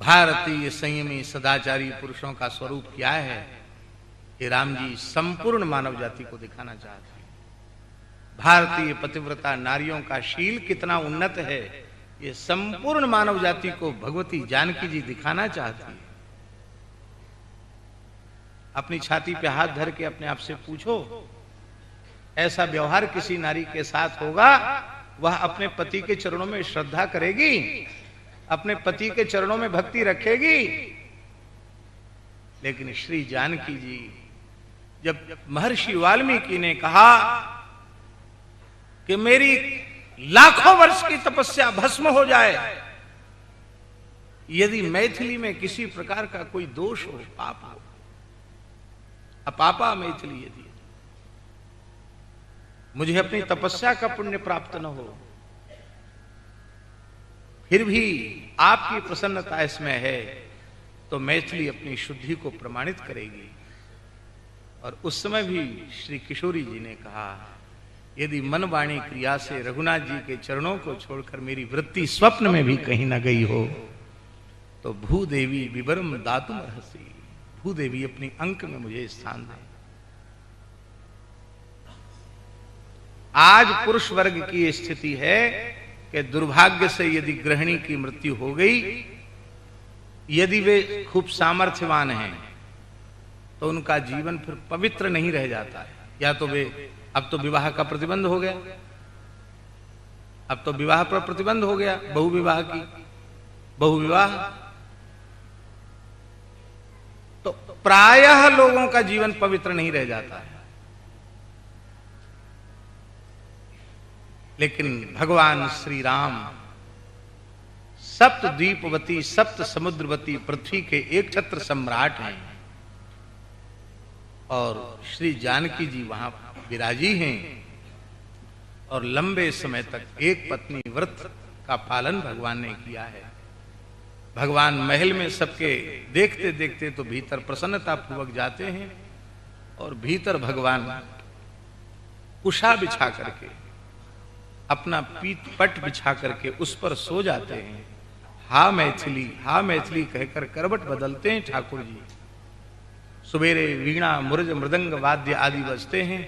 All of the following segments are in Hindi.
भारतीय संयमी सदाचारी पुरुषों का स्वरूप क्या है, ये राम जी संपूर्ण मानव जाति को दिखाना चाहते हैं। भारतीय पतिव्रता नारियों का शील कितना उन्नत है, ये संपूर्ण मानव जाति को भगवती जानकी जी दिखाना चाहती है। अपनी छाती पे हाथ धर के अपने आप से पूछो, ऐसा व्यवहार किसी नारी के साथ होगा, वह अपने पति के चरणों में श्रद्धा करेगी, अपने पति के चरणों में भक्ति रखेगी? लेकिन श्री जानकी जी, जब महर्षि वाल्मीकि ने कहा कि मेरी लाखों वर्ष की तपस्या भस्म हो जाए, यदि मैथिली में किसी प्रकार का कोई दोष हो, पाप हो, अपापा मैथिली यदि मुझे अपनी तपस्या का पुण्य प्राप्त न हो, फिर भी आपकी प्रसन्नता इसमें है, तो मैथिली अपनी शुद्धि को प्रमाणित करेगी। और उस समय भी श्री किशोरी जी ने कहा, यदि मन वाणी क्रिया से रघुनाथ जी के चरणों को छोड़कर मेरी वृत्ति स्वप्न में भी कहीं न गई हो, तो भूदेवी विवरम दातुम अर्हसि, भूदेवी अपनी अंक में मुझे स्थान दे। आज पुरुष वर्ग की स्थिति है कि दुर्भाग्य से यदि गृहिणी की मृत्यु हो गई, यदि वे खूब सामर्थ्यवान हैं, तो उनका जीवन फिर पवित्र नहीं रह जाता है। या तो वे, अब तो विवाह का प्रतिबंध हो गया, अब तो विवाह पर प्रतिबंध हो गया, बहुविवाह की, बहुविवाह, तो प्रायः लोगों का जीवन पवित्र नहीं रह जाता है। लेकिन भगवान श्री राम सप्त द्वीपवती सप्त समुद्रवती पृथ्वी के एक छत्र सम्राट हैं, और श्री जानकी जी वहां विराजी हैं, और लंबे समय तक एक पत्नी व्रत का पालन भगवान ने किया है। भगवान महल में सबके देखते देखते तो भीतर प्रसन्नता पूर्वक जाते हैं, और भीतर भगवान उषा बिछा करके, अपना पट बिछा करके उस पर सो जाते हैं। हा मैथिली कहकर करवट बदलते हैं ठाकुर जी। सुबेरे वीणा मुरज मृदंग वाद्य आदि बजते हैं,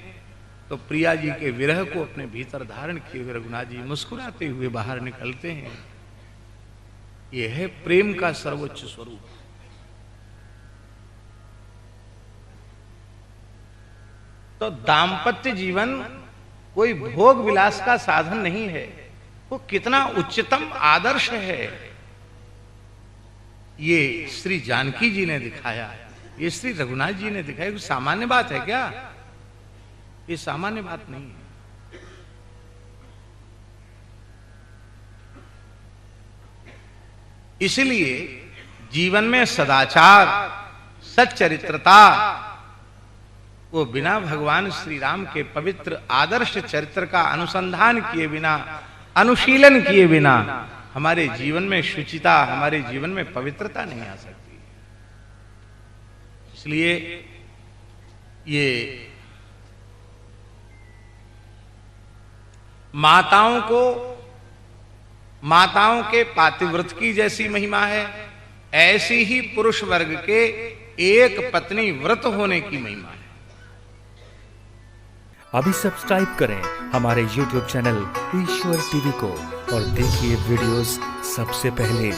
तो प्रिया जी के विरह को अपने भीतर धारण किए हुए रघुनाथ जी मुस्कुराते हुए बाहर निकलते हैं। यह है प्रेम का सर्वोच्च स्वरूप। तो दाम्पत्य जीवन कोई भोग विलास का साधन नहीं है, वो कितना उच्चतम आदर्श है, ये श्री जानकी जी ने दिखाया, ये श्री रघुनाथ जी ने दिखाया। सामान्य बात है क्या? ये सामान्य बात नहीं है। इसलिए जीवन में सदाचार, सच्चरित्रता, वो बिना भगवान श्री राम के पवित्र आदर्श चरित्र का अनुसंधान किए बिना, अनुशीलन किए बिना हमारे जीवन में शुचिता, हमारे जीवन में पवित्रता नहीं आ सकती। इसलिए ये माताओं के पातिव्रत की जैसी महिमा है, ऐसी ही पुरुष वर्ग के एक पत्नी व्रत होने की महिमा है। अभी सब्सक्राइब करें हमारे YouTube चैनल ईश्वर टीवी को और देखिए वीडियोस सबसे पहले।